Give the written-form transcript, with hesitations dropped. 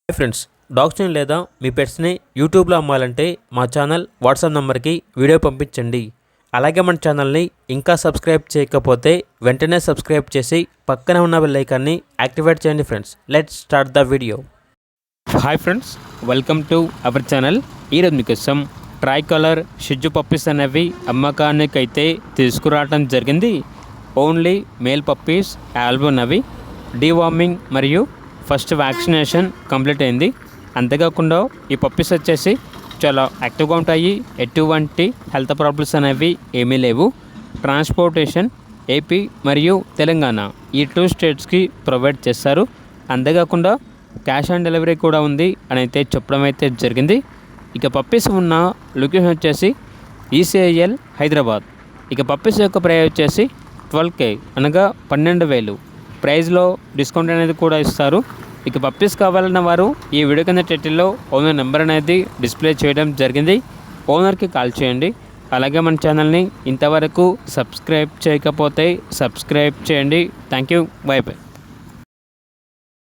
Hi friends, డాగ్స్ని లేదా మీ పెట్స్ని యూట్యూబ్లో అమ్మాలంటే మా ఛానల్ వాట్సాప్ నెంబర్కి వీడియో పంపించండి. అలాగే మన ఛానల్ని ఇంకా సబ్స్క్రైబ్ చేయకపోతే వెంటనే సబ్స్క్రైబ్ చేసి పక్కనే ఉన్న బెల్ ఐకాన్ని యాక్టివేట్ చేయండి. Friends, let's start the video. Hi friends, welcome to our channel. ఈరోజు మీకోసం ట్రై కలర్ షిజ్జు పప్పీస్ అనేవి అమ్మకానికి అయితే తీసుకురావడం జరిగింది. ఓన్లీ మేల్ పప్పీస్ ఆల్బమ్ అవి డీవార్మింగ్ మరియు ఫస్ట్ వ్యాక్సినేషన్ కంప్లీట్ అయింది. అంతేకాకుండా ఈ పప్పీస్ వచ్చేసి చాలా యాక్టివ్గా ఉంటాయి. ఎటువంటి హెల్త్ ప్రాబ్లమ్స్ అనేవి ఏమీ లేవు. ట్రాన్స్పోర్టేషన్ ఏపీ మరియు తెలంగాణ ఈ 2 స్టేట్స్కి ప్రొవైడ్ చేస్తారు. అంతేకాకుండా క్యాష్ ఆన్ డెలివరీ కూడా ఉంది అని అయితే చెప్పడం అయితే జరిగింది. ఇక పప్పీస్ ఉన్న లొకేషన్ వచ్చేసి ఈసీఐఎల్ హైదరాబాద్. ఇక పప్పీస్ యొక్క ప్రైస్ వచ్చేసి 12K అనగా 12,000. ప్రైస్లో డిస్కౌంట్ అనేది కూడా ఇస్తారు. ఇక పప్పీస్ కావాలన్న వారు ఈ వీడియో కింద టైటిల్లో ఓనర్ నెంబర్ అనేది డిస్ప్లే చేయడం జరిగింది. ఓనర్కి కాల్ చేయండి. అలాగే మన ఛానల్ని ఇంతవరకు సబ్స్క్రైబ్ చేయకపోతే సబ్స్క్రైబ్ చేయండి. Thank you. By by.